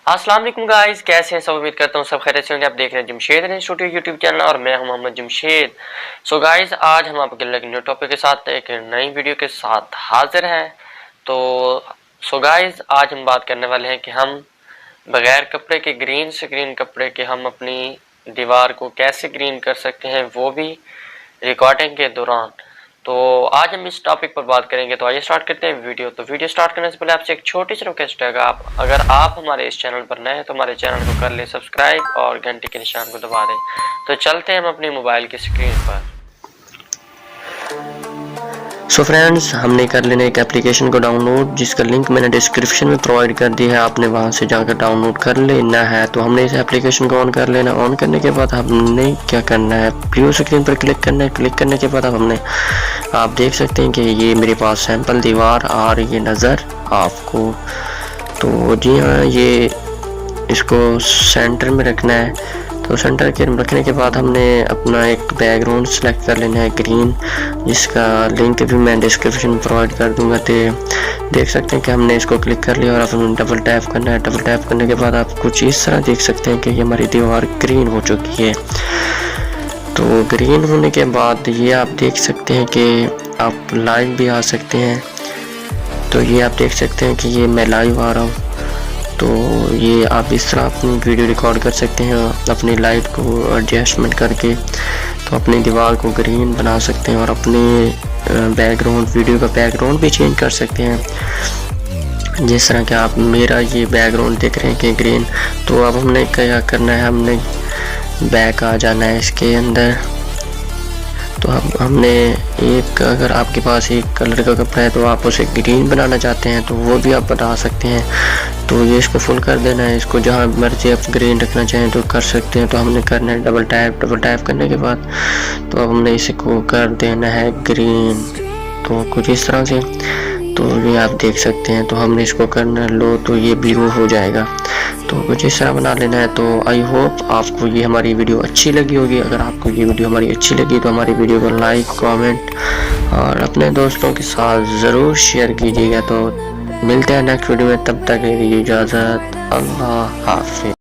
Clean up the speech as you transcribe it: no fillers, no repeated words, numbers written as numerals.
अस्सलाम वालेकुम गाइस, कैसे हैं सब। उम्मीद करता हूँ सब खैरियत से होंगे। आप देख रहे हैं जमशेद स्टूडियो यूट्यूब चैनल और मैं हूं मोहम्मद जमशेद। सो गाइस, आज हम आपके लिए एक न्यू टॉपिक के साथ एक नई वीडियो के साथ हाजिर हैं। तो गाइस, आज हम बात करने वाले हैं कि हम बगैर कपड़े के ग्रीन स्क्रीन कपड़े के हम अपनी दीवार को कैसे ग्रीन कर सकते हैं, वो भी रिकॉर्डिंग के दौरान। तो आज हम इस टॉपिक पर बात करेंगे। तो आइए स्टार्ट करते हैं वीडियो। तो वीडियो स्टार्ट करने से पहले आपसे एक छोटी सी रिक्वेस्ट है, अगर आप हमारे इस चैनल पर नए हैं तो हमारे चैनल को कर ले सब्सक्राइब और घंटी के निशान को दबा दें। तो चलते हैं हम अपनी मोबाइल की स्क्रीन पर। सो फ्रेंड्स, हमने कर लेना एक एप्लीकेशन को डाउनलोड, जिसका लिंक मैंने डिस्क्रिप्शन में प्रोवाइड कर दिया है। आपने वहां से जाकर डाउनलोड कर लेना है। तो हमने इस एप्लीकेशन को ऑन कर लेना। ऑन करने के बाद हमने क्या करना है, प्रीव्यू स्क्रीन पर क्लिक करना है। क्लिक करने के बाद आप देख सकते हैं कि ये मेरे पास सैंपल दीवार आ रही है नज़र आपको। तो जी हाँ, ये इसको सेंटर में रखना है। तो सेंटर के रखने के बाद हमने अपना एक बैकग्राउंड सेलेक्ट कर लेना है ग्रीन, जिसका लिंक भी मैं डिस्क्रिप्शन में प्रोवाइड कर दूंगा। तो देख सकते हैं कि हमने इसको क्लिक कर लिया और अपने डबल टैप करना है। डबल टैप करने के बाद आप कुछ इस तरह देख सकते हैं कि ये हमारी दीवार ग्रीन हो चुकी है। तो ग्रीन होने के बाद ये आप देख सकते हैं कि आप लाइव भी आ सकते हैं। तो ये आप देख सकते हैं कि ये मैं लाइव आ रहा हूँ। तो ये आप इस तरह अपनी वीडियो रिकॉर्ड कर सकते हैं अपनी लाइट को एडजस्टमेंट करके। तो अपनी दीवार को ग्रीन बना सकते हैं और अपने बैकग्राउंड, वीडियो का बैकग्राउंड भी चेंज कर सकते हैं। जिस तरह कि आप मेरा ये बैकग्राउंड देख रहे हैं कि ग्रीन। तो अब हमने क्या करना है, हमने बैक आ जाना है इसके अंदर। तो अब हमने अगर आपके पास एक कलर का कपड़ा है तो आप उसे ग्रीन बनाना चाहते हैं तो वो भी आप बना सकते हैं। तो ये इसको फुल कर देना है। इसको जहाँ मर्जी आप ग्रीन रखना चाहें तो कर सकते हैं। तो हमने करना है डबल टैप। डबल टैप करने के बाद तो अब हमने इसको कर देना है ग्रीन। तो कुछ इस तरह से, तो ये आप देख सकते हैं। तो हमने इसको करना लो तो ये ब्लू हो जाएगा। तो कुछ इस तरह बना लेना है। तो आई होप आपको ये हमारी वीडियो अच्छी लगी होगी। अगर आपको ये वीडियो हमारी अच्छी लगी तो हमारी वीडियो को लाइक, कमेंट और अपने दोस्तों के साथ ज़रूर शेयर कीजिएगा। तो मिलते हैं नेक्स्ट वीडियो में, तब तक के लिए इजाज़त। अल्लाह हाफ़िज़।